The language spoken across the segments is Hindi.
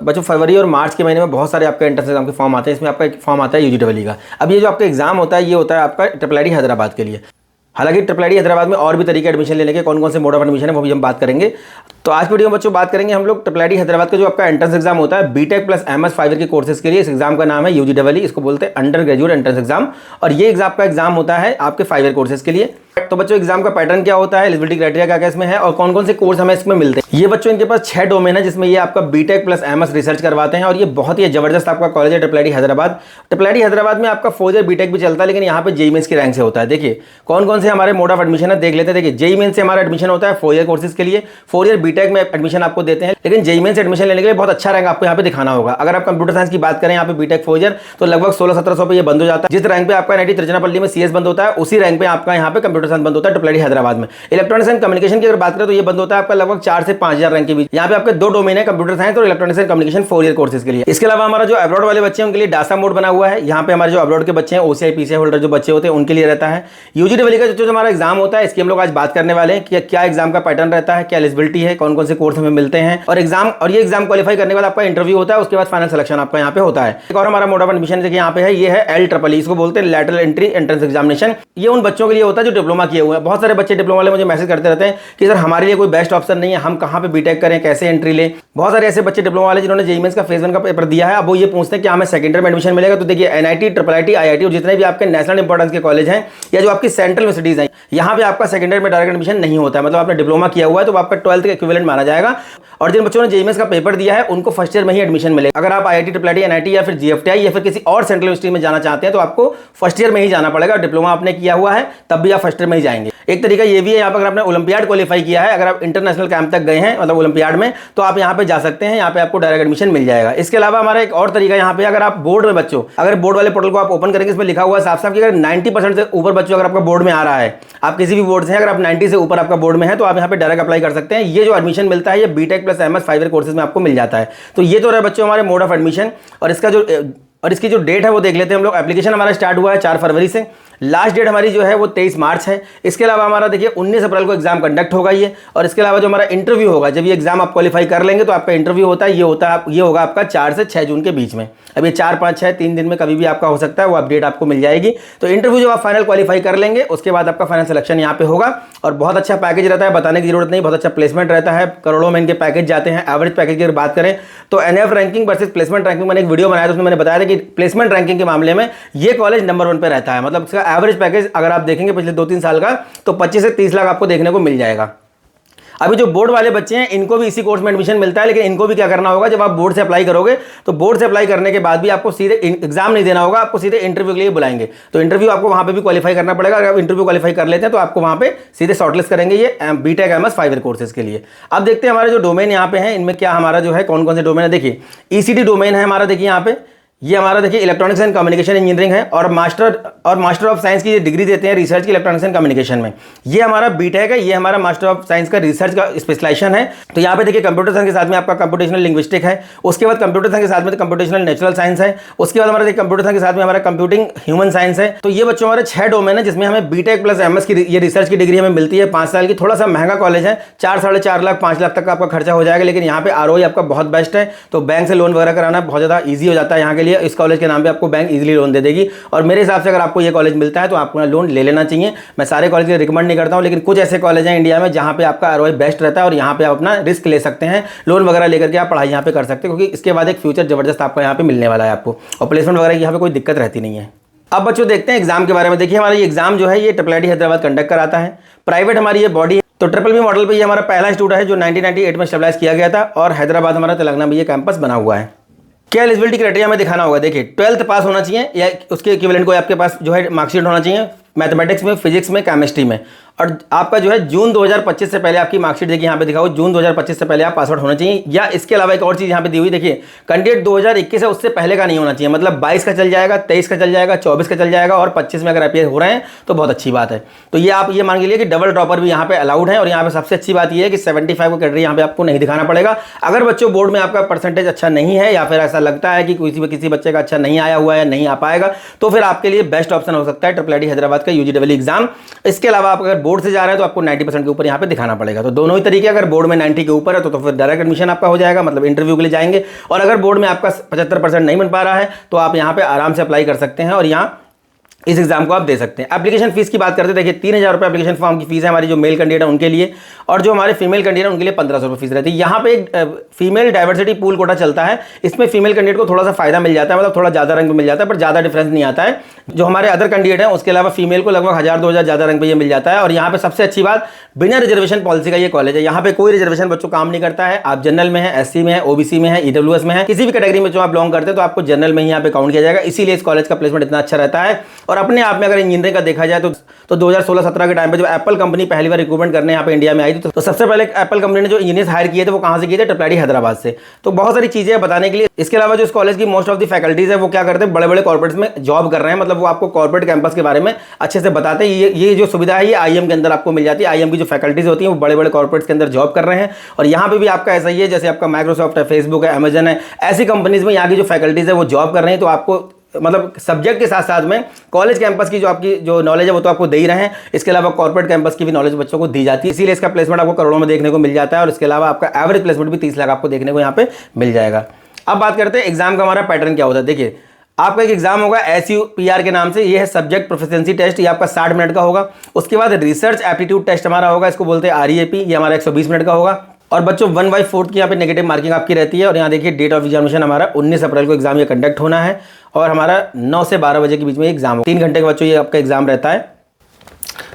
बच्चों फरवरी और मार्च के महीने में बहुत सारे आपके एंट्रेंस एग्जाम के फॉर्म आते हैं। इसमें आपका एक फॉर्म आता है यूजीडब्ल्यू का। अब ये जो आपका एग्जाम होता है ये होता है आपका ट्रिपल हैदराबाद के लिए। हालांकि ट्रिपल हैदराबाद में और भी तरीके एडमिशन लेने के, कौन कौन से मोड ऑफ एडमिशन है वो भी हम बात करेंगे। तो आज वीडियो में बच्चों बात करेंगे हम लोग ट्रिपल हैदराबाद का जो आपका एंट्रेंस एग्जाम होता है बीटेक प्लस एमएस 5 ईयर के कोर्सेज के लिए। इस एग्जाम का नाम है यूजीडब्ल्यू, इसको बोलते हैं अंडर ग्रेजुएट एंट्रेंस एग्जाम। और ये एग्जाम का एग्जाम होता है आपके 5 ईयर कोर्सेज के लिए। तो बच्चों एग्जाम का पैटर्न क्या होता है, एलिजिबिलिटी क्राइटेरिया क्या क्या इसमें है और कौन कौन से कोर्स हमें इसमें मिलते हैं। ये बच्चों इनके पास 6 डोमेन है जिसमें ये आपका बीटेक प्लस एमएस रिसर्च करवाते हैं। और ये बहुत ही जबरदस्त आपका कॉलेज है ट्रिपल हैदराबाद। ट्रिपल हैदराबाद में आपका 4 ईयर बीटेक भी चलता है, लेकिन यहाँ पे जेईई मेंस की रैंक से होता है। देखिए कौन कौन से हमारे मोड ऑफ एडमिशन है देख लेते हैं। देखिए जेईई मेंस से हमारा एडमिशन होता है 4 ईयर कोर्सेज के लिए। 4 ईयर बीटेक में एडमिशन आपको देते हैं, लेकिन जेईई मेंस एडमिशन लेने के लिए बहुत अच्छा रैंक आपको यहाँ पे दिखाना होगा। अगर आप कंप्यूटर साइंस की बात करें यहाँ पे बीटेक 4 ईयर तो लगभग 1600-1700 पे ये बंद हो जाता है। जिस रैंक पे आपका एनआईटी तिरुचिरापल्ली में सीएस बंद होता है उसी रैंक पे आपका यहाँ पे कंप्यूटर साइंस बंद होता है ट्रिपल हैदराबाद में। इलेक्ट्रॉनिक्स एंड कम्युनिकेशन की अगर बात करें तो ये बंद होता है आपका लगभग 4 से 5000 रैंक के बीच। यहाँ पे आपके 2 डोमेन है, कंप्यूटर साइंस और electronics and communication 4 year courses के लिए। इसके अलावा हमारा जो अब्रॉड वाले बच्चे हैं उनके लिए डासा मोड बना हुआ है। यहाँ पे हमारे जो अब्रॉड के बच्चे हैं ओसीआई पीसीआई होल्डर जो बच्चे होते हैं उनके लिए रहता है। यूजीडब्ल्यू का जो हमारा एग्जाम होता है इसकी हम लोग आज बात करने वाले हैं कि क्या एग्जाम का पैटर्न रहता है, क्या एलिजिबिलिटी है, कौन कौन से कोर्स हमें मिलते हैं और ये एग्जाम क्वालिफाई करने के बाद आपका इंटरव्यू होता है, उसके बाद फाइनल सिलेक्शन आपका यहाँ पे होता है। एक और हमारा मोड ऑफ एडमिशन यहाँ पे है, ये है LEEE, इसको बोलते हैं लैटरल एंट्री एंट्रेंस एग्जामिनेशन। ये उन बच्चों के लिए होता है जो डिप्लोमा किए हुए हैं। बहुत सारे बच्चे डिप्लोमा वाले मुझे मैसेज करते रहते हैं कि सर हमारे लिए कोई बेस्ट ऑप्शन नहीं है, हम कहाँ पे बीटेक करें, कैसे एंट्री लें। बहुत सारे ऐसे बच्चे डिप्लोमा वाले जिन्होंने जेईई मेंस का फेज 1 का पेपर दिया है, अब वो ये पूछते हैं कि हमें सेकेंड ईयर में एडमिशन मिलेगा। तो देखिए एनआईटी, ट्रिपल आईटी, आईआईटी और जितने भी आपके नेशनल इंपॉर्टेंस के कॉलेज हैं या जो आपकी सेंट्रल यूनिवर्सिटीज हैं, यहाँ पे आपका सेकेंड ईयर में डायरेक्ट एडमिशन नहीं होता है। मतलब आपने डिप्लोमा किया हुआ है तो आपका 12th का इक्विवेलेंट माना जाएगा। और जिन बच्चों ने जेईई मेंस का पेपर दिया है उनको फर्स्ट ईयर में ही एडमिशन मिलेगा। अगर आप आईआईटी, ट्रिपल आईटी, एनआईटी या फिर जीएफटीआई या फिर किसी और सेंट्रल यूनिवर्सिटी में जाना चाहते हैं तो आपको फर्स्ट ईयर में ही जाना पड़ेगा। डिप्लोमा आपने किया हुआ है तब भी आप फर्स्ट ईयर में ही जाएंगे। एक तरीका ये भी है, यहाँ पर अगर आपने ओलंपियाड क्वालिफाई किया है, अगर आप इंटरनेशनल कैंप तक गए हैं मतलब ओलंपियाड में, तो आप यहाँ पे जा सकते हैं, यहाँ पे आपको डायरेक्ट एडमिशन मिल जाएगा। इसके अलावा हमारा एक और तरीका यहाँ पे, अगर आप बोर्ड में बच्चों, अगर बोर्ड वाले पोर्टल को आप ओपन करेंगे इसमें लिखा हुआ है साफ साफ कि अगर 90% से ऊपर बच्चों अगर आपका बोर्ड में आ रहा है, आप किसी भी बोर्ड से अगर आप 90 से ऊपर आपका बोर्ड में है तो आप यहाँ पे डायरेक्ट अप्लाई कर सकते हैं। ये जो एडमिशन मिलता है ये BTech plus MS 5 year courses में आपको मिल जाता है। तो ये तो रहे बच्चों हमारे मोड ऑफ एडमिशन। और इसकी जो डेट है वो देख लेते हैं हम लोग। एप्लीकेशन हमारा स्टार्ट हुआ है 4 फरवरी से, लास्ट डेट हमारी जो है वो 23 मार्च है। इसके अलावा हमारा देखिए 19 अप्रैल को एग्जाम कंडक्ट होगा ये। और इसके अलावा जो हमारा इंटरव्यू होगा, जब ये एग्जाम आप क्वालिफाई कर लेंगे तो आपका इंटरव्यू होता है, ये होगा आपका 4 से 6 जून के बीच में। अब ये 4, 5, 6 3 दिन में कभी भी आपका हो सकता है, वो अपडेट आपको मिल जाएगी। तो इंटरव्यू जब आप फाइनल क्वालिफाई कर लेंगे उसके बाद आपका फाइनल सिलेक्शन यहाँ पे होगा। और बहुत अच्छा पैकेज रहता है, बताने की जरूरत नहीं, बहुत अच्छा प्लेसमेंट रहता है, करोड़ों में इनके पैकेज जाते हैं। एवरेज पैकेज की अगर बात करें तो NF ranking versus placement ranking, मैंने एक वीडियो बनाया था उसमें मैंने बताया था कि प्लेसमेंट रैंकिंग के मामले में ये कॉलेज नंबर 1 पे रहता है। मतलब इसका एवरेज पैकेज अगर आप देखेंगे पिछले 2-3 साल का तो 25 से 30 लाख आपको देखने को मिल जाएगा। अभी जो बोर्ड वाले बच्चे हैं इनको भी इसी कोर्स में एडमिशन मिलता है, लेकिन इनको भी क्या करना होगा, जब आप बोर्ड से अप्लाई करोगे तो बोर्ड से अप्लाई करने के बाद भी आपको सीधे एग्जाम नहीं देना होगा, आपको सीधे इंटरव्यू के लिए बुलाएंगे। तो इंटरव्यू आपको वहां पे भी क्वालिफाई करना पड़ेगा। अगर आप इंटरव्यू क्वालिफाई कर लेते हैं तो आपको वहां पे सीधे शॉर्टलिस्ट करेंगे ये बीटेक एमएस 5 ईयर कोर्सेज के लिए। अब देखते हैं हमारे जो डोमेन यहाँ पे है इनमें क्या हमारा जो है कौन कौन से डोमेन है। देखिए ईसीटी डोमेन है हमारा, देखिए यहाँ पे ये हमारा देखिए इलेक्ट्रॉनिक्स एंड कम्युनिकेशन इंजीनियरिंग है और मास्टर ऑफ साइंस की डिग्री देते हैं रिसर्च की इलेक्ट्रॉनिक्स एंड कम्युनिकेशन में। ये हमारा बीटेक है, ये हमारा मास्टर ऑफ साइंस का रिसर्च का स्पेशलाइजेशन है। तो यहाँ पे देखिए कंप्यूटर साइंस के साथ में आपका कंप्यूटेशनल लिंग्विस्टिक है, उसके बाद कंप्यूटर साइंस के साथ में कंप्यूटेशनल नेचुरल साइंस है, उसके बाद हमारा देखिए कंप्यूटर साइंस के साथ में हमारा कंप्यूटिंग ह्यूमन साइंस है। तो ये बच्चों हमारे 6 डोमेन है जिसमें हमें बीटेक प्लस एमएस की ये रिसर्च की डिग्री हमें मिलती है 5 साल की। थोड़ा सा महंगा कॉलेज है, 4-4.5 लाख 5 लाख तक का आपका खर्चा हो जाएगा, लेकिन यहाँ पे आरओई आपका बहुत बेस्ट है। तो बैंक से लोन वगैरह कराना बहुत ज़्यादा ईजी हो जाता है यहाँ के लिए। इस कॉलेज के नाम आपको बैंक इजीली लोन दे देगी। और मेरे हिसाब से अगर आपको ये कॉलेज मिलता है तो आपको लोन ले लेना चाहिए। मैं सारे कॉलेज रिकमेंड नहीं करता हूं, लेकिन कुछ ऐसे कॉलेज हैं इंडिया में जहां पे आपका आरओई बेस्ट रहता है और यहां पे आप अपना रिस्क ले सकते हैं, लोन वगैरह लेकर के आप पढ़ाई यहां पे कर सकते हैं, क्योंकि इसके बाद एक फ्यूचर जबरदस्त आपको यहां पे मिलने वाला है आपको, और प्लेसमेंट वगैरह की यहाँ पे कोई दिक्कत रहती नहीं है। अब बच्चों देखते हैं एग्जाम के बारे में। देखिए हमारा ये एग्जाम जो है ये ट्रिपल आईटी हैदराबाद कंडक्ट कराता है, प्राइवेट हमारी ये बॉडी है। तो ट्रिपल बी मॉडल पे ये हमारा पहला इंस्टीट्यूट है जो 1998 में स्टेबलाइज किया गया था, और हैदराबाद हमारा तेलंगाना में ये कैंपस बना हुआ है। क्या एलिजिबिलिटी क्राइटेरिया में दिखाना होगा, देखिए 12th पास होना चाहिए या उसके इक्विवेलेंट कोई आपके पास जो है मार्कशीट होना चाहिए मैथमेटिक्स में, फिजिक्स में, केमिस्ट्री में। और आपका जो है जून 2025 से पहले आपकी मार्कशीट देखिए यहाँ पे दिखा हुआ, जून 2025 से पहले आप पास आउट होना चाहिए। या इसके अलावा एक और चीज़ यहाँ पे दी हुई देखिए, कैंडिडेट 2021 है उससे पहले का नहीं होना चाहिए। मतलब 22 का चल जाएगा, 23 का चल जाएगा, 24 का चल जाएगा, और 25 में अगर अपीयर हो रहे हैं तो बहुत अच्छी बात है। तो ये आप ये मान के लिए कि डबल ड्रॉपर भी यहाँ पे अलाउड है। और यहाँ पे सबसे अच्छी बात ये है कि 75 को कैटेगरी यहाँ पे आपको नहीं दिखाना पड़ेगा। अगर बच्चों बोर्ड में आपका परसेंटेज अच्छा नहीं है या फिर ऐसा लगता है कि किसी बच्चे का अच्छा नहीं आया हुआ है, नहीं आ पाएगा, तो फिर आपके लिए बेस्ट ऑप्शन हो सकता है ट्रिपल आईटी हैदराबाद का यूजीडब्ल्यू एग्जाम। इसके अलावा आप अगर बोर्ड से जा रहे हैं तो आपको 90% के ऊपर यहाँ पे दिखाना पड़ेगा। तो दोनों ही तरीके, अगर बोर्ड में 90 के ऊपर है तो फिर डायरेक्ट एडमिशन आपका हो जाएगा, मतलब इंटरव्यू के लिए जाएंगे। और अगर बोर्ड में आपका 75% नहीं बन पा रहा है तो आप यहाँ पे आराम से अप्लाई कर सकते हैं और यहाँ इस एग्जाम को आप दे सकते हैं। एप्लीकेशन फीस की बात करते हैं, देखिए 3000 रुपये एप्लीकेशन फॉर्म की फीस है हमारी जो मेल कैंडिडेट है उनके लिए, और जो हमारे फीमेल कैंडिडेट है उनके लिए 1500 रुपये फीस रहती है। यहाँ पे एक फीमेल डाइवर्सिटी पूल कोटा चलता है, इसमें फीमेल कैंडिडेट को थोड़ा सा फायदा मिल जाता है, मतलब थोड़ा ज़्यादा रैंक पे मिल जाता है, पर ज़्यादा डिफरेंस नहीं आता है। जो हमारे अदर कैंडिडेट है उसके अलावा फीमेल को लगभग 1000-2000 ज़्यादा रैंक पे ये मिल जाता है। और यहाँ पे सबसे अच्छी बात, बिना रिजर्वेशन पॉलिसी का ये कॉलेज है, यहाँ पे कोई रिजर्वेशन बच्चों काम नहीं करता है। आप जनरल में है, SC में है, OBC में है, EWS में है, किसी भी कैटेगरी में जो आप बिलोंग करते हैं तो आपको जनरल में ही यहाँ पे काउंट किया जाएगा। इसीलिए इस कॉलेज का प्लेसमेंट इतना अच्छा रहता है। और अपने आप में अगर इंजीनियरिंग का देखा जाए तो 2016-17 के टाइम पे जब एप्पल कंपनी पहली बार रिक्रूटमेंट करने यहाँ पे इंडिया में आई थी तो सबसे पहले एप्पल कंपनी ने जो इंजीनियर्स हायर किए थे वो कहाँ से किए थे? ट्रिपल आईटी हैदराबाद से। तो बहुत सारी चीजें हैं बताने के लिए। इसके अलावा जो इस कॉलेज की मोस्ट ऑफ द फैकल्टीज है वो क्या करते हैं, बड़े बड़े कॉर्पोरेट्स में जॉब कर रहे हैं, मतलब वो आपको कॉर्पोरेट कैंपस के बारे में अच्छे से बताते हैं। ये जो सुविधा है ये IIM के अंदर आपको मिल जाती है। IIM की जो फैकल्टीज होती हैं वो बड़े बड़े कॉर्पोरेट्स के अंदर जॉब कर रहे हैं। और यहाँ पे भी आपका ऐसा ही है, जैसे आपका माइक्रोसॉफ्ट है, फेसबुक है, अमेजन है, ऐसी कंपनीज में यहाँ की जो फैकल्टीज है वो जॉब कर रहे हैं। तो आपको मतलब सब्जेक्ट के साथ साथ में कॉलेज कैंपस की जो आपकी जो नॉलेज है वो तो आपको दे ही रहे हैं, इसके अलावा कॉर्पोरेट कैंपस की भी नॉलेज बच्चों को दी जाती है। इसीलिए इसका प्लेसमेंट आपको करोड़ों में देखने को मिल जाता है। और इसके अलावा आपका एवरेज प्लेसमेंट भी 30 लाख आपको देखने को यहाँ पे मिल जाएगा। अब बात करते हैं एग्जाम का हमारा पैटर्न क्या होता है। देखिए आपका एक एग्जाम होगा SUPR के नाम से, ये है सब्जेक्ट प्रोफिशिएंसी टेस्ट, ये आपका 60 मिनट का होगा। उसके बाद रिसर्च एप्टीट्यूड टेस्ट हमारा होगा, इसको बोलते हैं REAP, ये हमारा 120 मिनट का होगा। और बच्चों 1/4 की यहाँ पे नेगेटिव मार्किंग आपकी रहती है। और यहाँ देखिए डेट ऑफ एग्जामिनेशन हमारा 19 अप्रैल को एग्जाम ये कंडक्ट होना है और हमारा 9 से 12 बजे के बीच में एग्जाम हो, 3 घंटे का बच्चों ये आपका एग्जाम रहता है।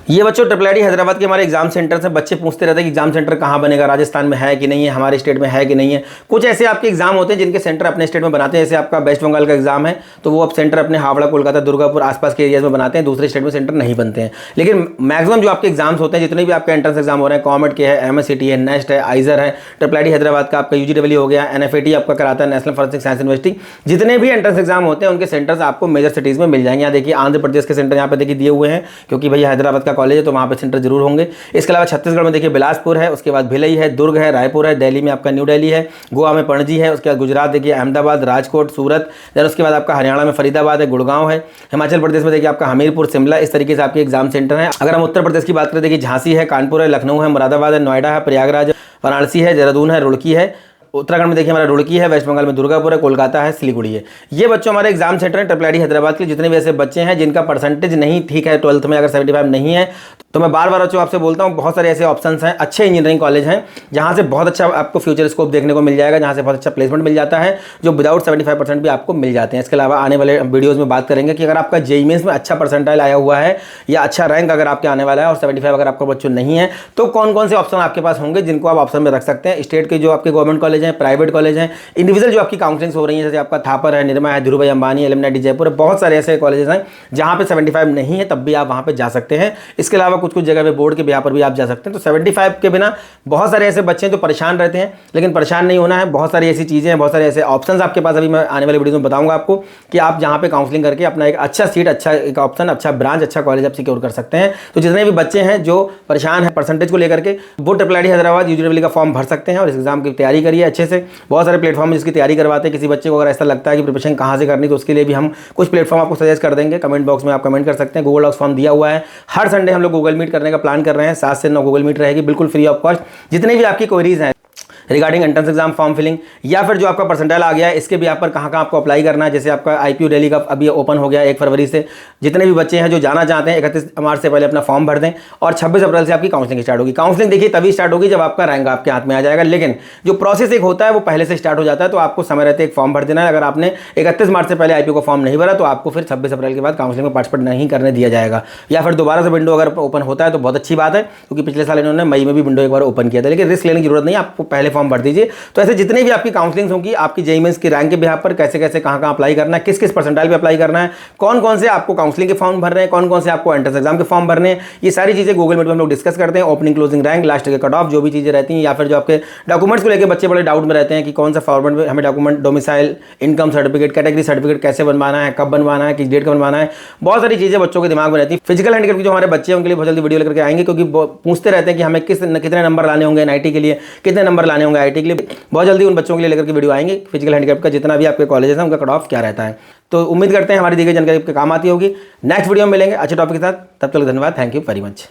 ये बच्चों ट्रिपल आईटी हैदराबाद के हमारे एग्जाम सेंटर से बच्चे पूछते रहते हैं कि एग्जाम सेंटर कहाँ बनेगा, राजस्थान में है कि नहीं है, हमारे स्टेट में है कि नहीं है। कुछ ऐसे आपके एग्जाम होते हैं जिनके सेंटर अपने स्टेट में बनाते हैं, जैसे आपका वेस्ट बंगाल का एग्जाम है तो वो अब सेंटर अपने हावड़ा, कोलकाता, दुर्गापुर आसपास के एरियाज में बनाते हैं, दूसरे स्टेट में सेंटर नहीं बनते हैं। लेकिन मैक्सिमम जो आपके एग्जाम्स होते हैं, जितने भी आपके एंट्रेंस एग्जाम हो रहे हैं, कॉमेट के है, MSCT है, नेस्ट है, आइजर है, ट्रिपल आईटी हैदराबाद का आपका UGW हो गया, NFAT आपका कराता है, नेशनल फॉरेंसिक साइंस यूनिवर्सिटी, जितने भी एंट्रेंस एग्जाम होते हैं उनके सेंटर्स आपको मेजर सिटीज में मिल जाएंगे। यहाँ देखिए आंध्र प्रदेश के सेंटर यहाँ पे देखिए दिए हुए हैं, क्योंकि भैया हैदराबाद का कॉलेज है तो वहाँ पे सेंटर जरूर होंगे। इसके अलावा छत्तीसगढ़ में देखिए बिलासपुर है, उसके बाद भिलई है, दुर्ग है, रायपुर है, दिल्ली में आपका न्यू दिल्ली है, गोवा में पणजी है, उसके बाद गुजरात देखिए अहमदाबाद, राजकोट, सूरत, देन उसके बाद आपका हरियाणा में फरीदाबाद है, गुड़गांव है, हिमाचल प्रदेश में देखिए आपका हमीरपुर, शिमला, इस तरीके से आपके एग्जाम सेंटर है। अगर हम उत्तर प्रदेश की बात करें, देखिए झांसी है, कानपुर है, लखनऊ है, मुरादाबाद है, नोएडा है, प्रयागराज, वाराणसी है, देहरादून है, रुड़की है। उत्तराखंड में देखिए हमारा रुड़की है, वेस्ट बंगाल में दुर्गापुर है, कोलकाता है, सिलीगुड़ी है। ये बच्चों हमारे एग्जाम सेंटर है ट्रिपल आईटी हैदराबाद के। जितने भी ऐसे बच्चे हैं जिनका परसेंटेज नहीं ठीक है 12th में, अगर 75 नहीं है तो मैं बार बार बच्चों आपसे बोलता हूँ, बहुत सारे ऐसे ऑप्शंस हैं, अच्छे इंजीनियरिंग कॉलेज हैं जहाँ से बहुत अच्छा आपको फ्यूचर स्कोप देखने को मिल जाएगा, जहाँ से बहुत अच्छा प्लेसमेंट मिल जाता है, जो विदाउट 75% भी आपको मिल जाते हैं। इसके अलावा आने वाले वीडियोज़ में बात करेंगे कि अगर आपका JEE मेंस में अच्छा परसेंटाइल आया हुआ है या अच्छा रैंक अगर आपके आने वाला है और 75 अगर आपका बच्चों नहीं है तो कौन कौन से ऑप्शन आपके पास होंगे जिनको आप ऑप्शन में रख सकते हैं। स्टेट के जो आपके गवर्नमेंट कॉलेज हैं, प्राइवेट कॉलेज हैं, इंडिविजुअल जो आपकी काउंसलिंग हो रही है, जैसे आपका थापर है, निर्मा है, धीरूभाई अंबानी, एलिमनाटी जयपुर है, बहुत सारे ऐसे कॉलेजेस हैं जहाँ पे 75 नहीं है तब भी आप वहाँ पे जा सकते हैं। इसके अलावा कुछ कुछ जगह पे बोर्ड के बिहार पर भी आप जा सकते हैं। तो 75 के बिना बहुत सारे ऐसे बच्चे हैं जो परेशान रहते हैं, लेकिन परेशान नहीं होना है। बहुत सारी ऐसी चीज़ें हैं, बहुत सारे ऐसे ऑप्शंस आपके पास, अभी मैं आने वाले वीडियो में बताऊंगा आपको कि आप जहाँ पे काउंसलिंग करके अपना एक अच्छा सीट, अच्छा एक ऑप्शन, अच्छा ब्रांच, अच्छा कॉलेज आप सिक्योर कर सकते हैं। तो जितने भी बच्चे हैं जो परेशान हैं परसेंटेज को लेकर के, वो ट्रिपल आईटी हैदराबाद UGW का फॉर्म भर सकते हैं और इस एग्जाम की तैयारी करिए अच्छे से। बहुत सारे प्लेटफॉर्म जिसकी तैयारी करवाते हैं। किसी बच्चे को अगर ऐसा लगता है कि प्रिपरेशन कहाँ से करनी, तो उसके लिए भी हम कुछ प्लेटफॉर्म आपको सजेस्ट कर देंगे। कमेंट बॉक्स में आप कमेंट कर सकते हैं। गूगल डॉक्स फॉर्म दिया हुआ है। हर संडे हम लोग गूगल मीट करने का प्लान कर रहे हैं, 7 से 9 गूगल मीट रहेगी, बिल्कुल फ्री ऑफ कॉस्ट। जितने भी आपकी क्वेरीज हैं regarding entrance exam form filling या फिर जो आपका परसेंटाइल आ गया है, इसके भी आप पर कहाँ आपको अप्लाई करना है। जैसे आपका IPU दिल्ली का अभी ओपन हो गया 1 फरवरी से। जितने भी बच्चे हैं जो जाना चाहते हैं 31 मार्च से पहले अपना फॉर्म भर दें और 26 अप्रैल से आपकी काउंसलिंग स्टार्ट होगी। काउंसलिंग देखिए तभी स्टार्ट होगी जब आपका रैंक आपके हाथ में आ जाएगा, लेकिन जो प्रोसेस एक होता है वो पहले से स्टार्ट हो जाता है। तो आपको समय रहते एक फॉर्म भर देना है। अगर आपने 31 मार्च से पहले IPU का फॉर्म नहीं भरा तो आपको फिर 26 अप्रैल के बाद काउंसलिंग में पार्टिसिपेट नहीं करने दिया जाएगा, या फिर दोबारा से विंडो अगर ओपन होता है तो बहुत अच्छी बात है, क्योंकि पिछले साल इन्होंने मई में भी विंडो एक बार ओपन किया था। लेकिन रिस्क लेने की जरूरत नहीं, आपको पहले फॉर्म भर दीजिए। तो ऐसे जितने भी आपकी काउंसलिंग होगी, आपकी JEE मेंस की रैंक के बिहाफ पर कैसे कैसे कहाँ अप्लाई करना है, किस किस परसेंटाइल पे अप्लाई करना है, कौन कौन से आपको काउंसलिंग के फॉर्म भर रहे हैं, कौन कौन से आपको एंट्रेंस एग्जाम के फॉर्म भरने हैं, ये सारी चीजें गूगल मीट में हम लोग डिस्कस करते हैं। ओपनिंग क्लोजिंग रैंक, लास्ट के कट ऑफ, जो भी चीजें रहती हैं, या फिर जो आपके डॉक्यूमेंट्स को लेकर बच्चे बड़े डाउट में रहते हैं कि कौन सा फॉर्मेट में हमें document, domicile, income certificate, category certificate कैसे बनवाना है, कब बनवाना है, किस डेट का बनवाना है, बहुत सारी चीजें बच्चों के दिमाग में रहती है। फिजिकल हैंडीकैप के जो हमारे बच्चे हैं उनके लिए बहुत जल्दी वीडियो लेकर के आएंगे, क्योंकि पूछते रहते हैं कि हमें कितने नंबर लाने होंगे NIT के लिए, कितने नंबर लाने होंगे IIT के लिए। बहुत जल्दी उन बच्चों के लिए लेकर के वीडियो आएंगे फिजिकल हैंडीकैप का, जितना भी आपके कॉलेज है उनका कट ऑफ क्या रहता है। तो उम्मीद करते हैं हमारी दी गई जानकारी आपके काम आती होगी। नेक्स्ट वीडियो में मिलेंगे अच्छे टॉपिक के साथ, तब तक धन्यवाद, थैंक यू वेरी मच।